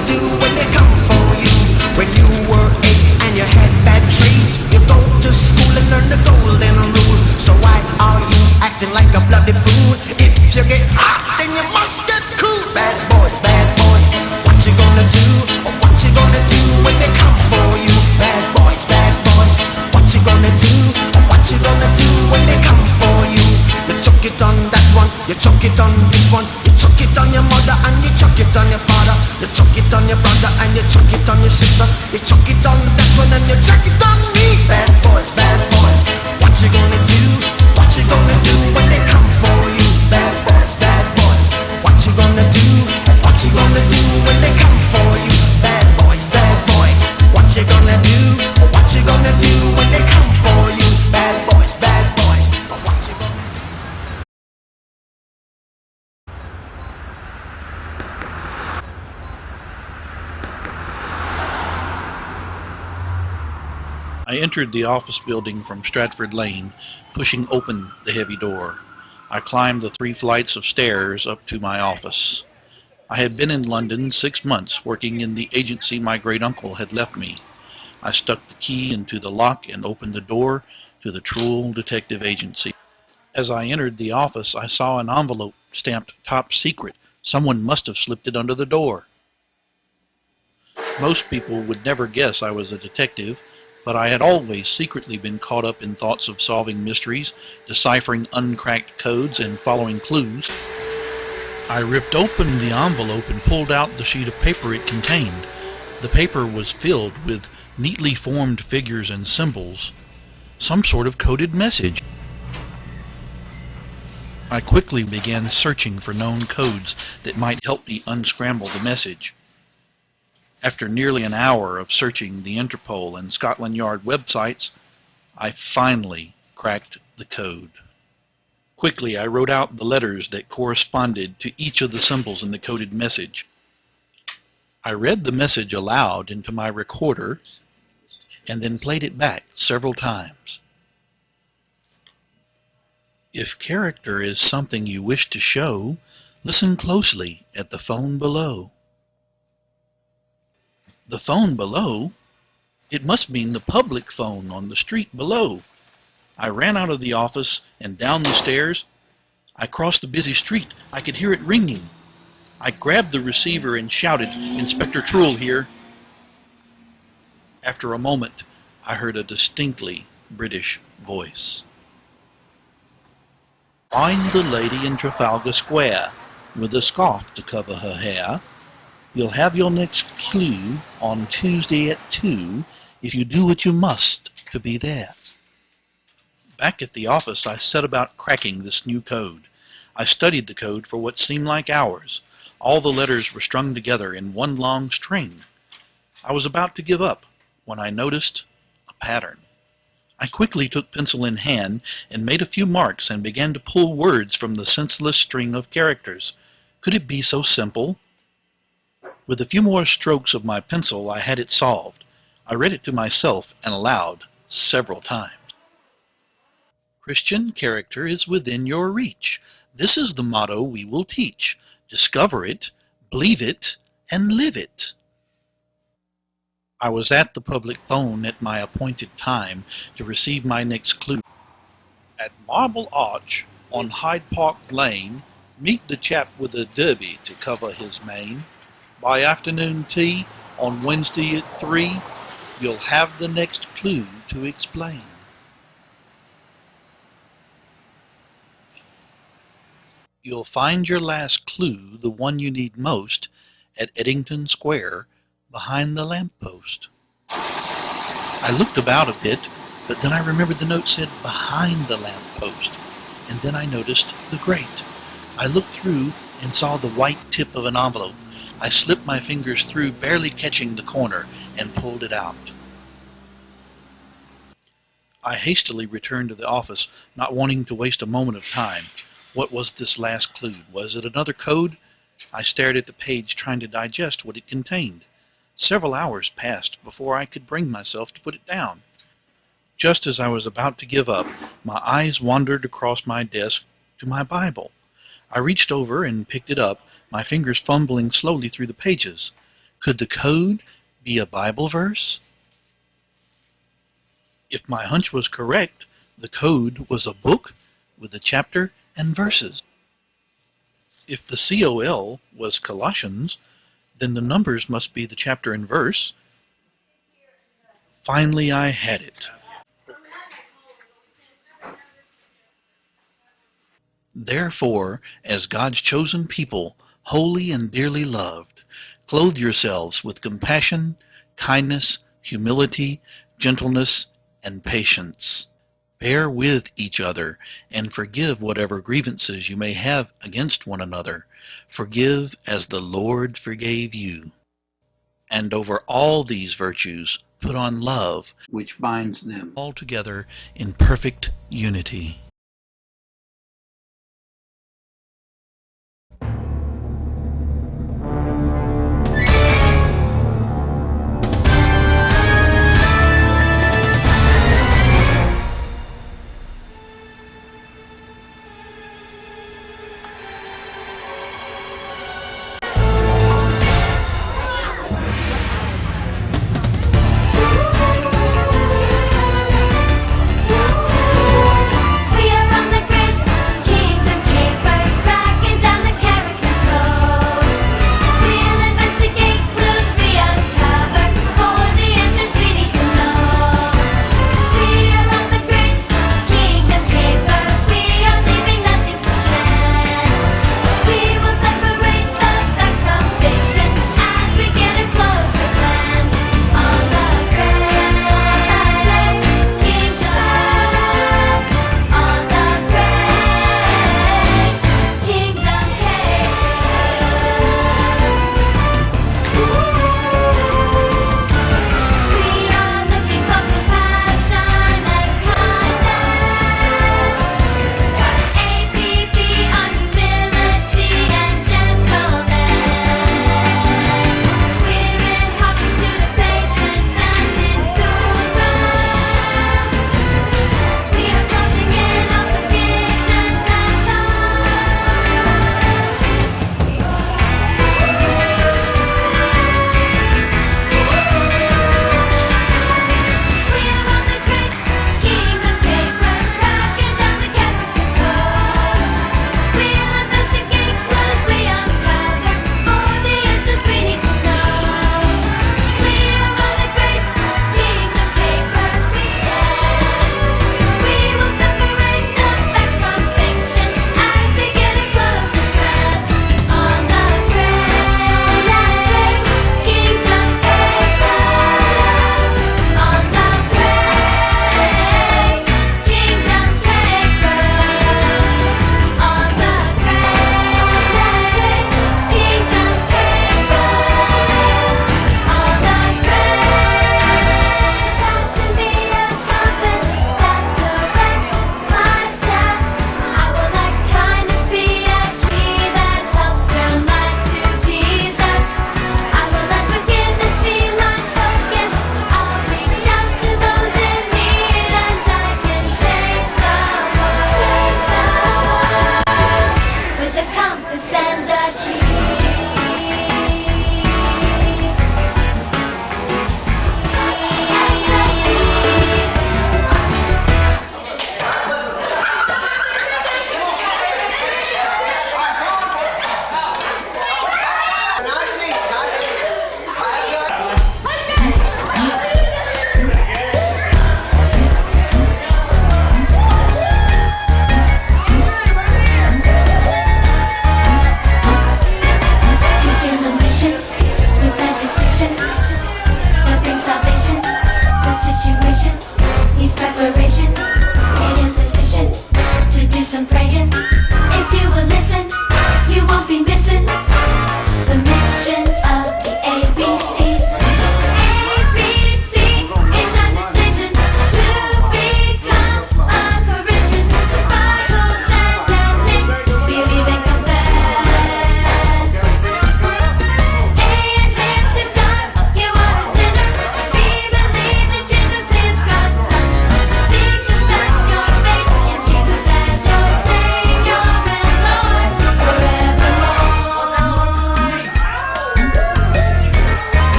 gonna do when they come for you? When you were 8 and you had bad traits, you go to school and learn the golden rule. So why are you acting like a bloody fool? If you get hot, then you must get cool. Bad boys, what you gonna do? Or what you gonna do when they come for you? Bad boys, what you gonna do? Or what you gonna do when they come for you? You chuck it on that one, you chuck it on this one, you chuck it on your mother and you chuck it on your father, you chuck it on your brother and you chuck it on your sister, you chuck it on that one and you chuck it on me. Bad boys, what you gonna do? What you gonna do when they come for you? Bad boys, what you gonna do? What you gonna do when they come for you? Bad boys, what you gonna do? What you gonna do when they come for you? Bad boys, what you gonna do? I entered the office building from Stratford Lane, pushing open the heavy door. I climbed the 3 flights of stairs up to my office. I had been in London 6 months, working in the agency my great-uncle had left me. I stuck the key into the lock and opened the door to the Trull Detective Agency. As I entered the office, I saw an envelope stamped Top Secret. Someone must have slipped it under the door. Most people would never guess I was a detective, but I had always secretly been caught up in thoughts of solving mysteries, deciphering uncracked codes, and following clues. I ripped open the envelope and pulled out the sheet of paper it contained. The paper was filled with neatly formed figures and symbols, some sort of coded message. I quickly began searching for known codes that might help me unscramble the message. After nearly an hour of searching the Interpol and Scotland Yard websites, I finally cracked the code. Quickly, I wrote out the letters that corresponded to each of the symbols in the coded message. I read the message aloud into my recorder and then played it back several times. If character is something you wish to show, listen closely at the phone below. The phone below? It must mean the public phone on the street below. I ran out of the office and down the stairs. I crossed the busy street. I could hear it ringing. I grabbed the receiver and shouted, "Inspector Trull here." After a moment, I heard a distinctly British voice. "Find the lady in Trafalgar Square with a scarf to cover her hair. You'll have your next clue on Tuesday at 2 if you do what you must to be there." Back at the office, I set about cracking this new code. I studied the code for what seemed like hours. All the letters were strung together in one long string. I was about to give up when I noticed a pattern. I quickly took pencil in hand and made a few marks and began to pull words from the senseless string of characters. Could it be so simple? With a few more strokes of my pencil, I had it solved. I read it to myself and aloud several times. Christian character is within your reach. This is the motto we will teach. Discover it, believe it, and live it. I was at the public phone at my appointed time to receive my next clue. At Marble Arch on Hyde Park Lane, meet the chap with a derby to cover his mane. By afternoon tea on Wednesday at 3, you'll have the next clue to explain. You'll find your last clue, the one you need most, at Eddington Square, behind the lamppost. I looked about a bit, but then I remembered the note said behind the lamppost, and then I noticed the grate. I looked through and saw the white tip of an envelope. I slipped my fingers through, barely catching the corner, and pulled it out. I hastily returned to the office, not wanting to waste a moment of time. What was this last clue? Was it another code? I stared at the page, trying to digest what it contained. Several hours passed before I could bring myself to put it down. Just as I was about to give up, my eyes wandered across my desk to my Bible. I reached over and picked it up, my fingers fumbling slowly through the pages. Could the code be a Bible verse? If my hunch was correct, the code was a book with a chapter and verses. If the COL was Colossians, then the numbers must be the chapter and verse. Finally, I had it. Therefore, as God's chosen people, holy and dearly loved, clothe yourselves with compassion, kindness, humility, gentleness, and patience. Bear with each other, and forgive whatever grievances you may have against one another. Forgive as the Lord forgave you. And over all these virtues put on love, which binds them all together in perfect unity.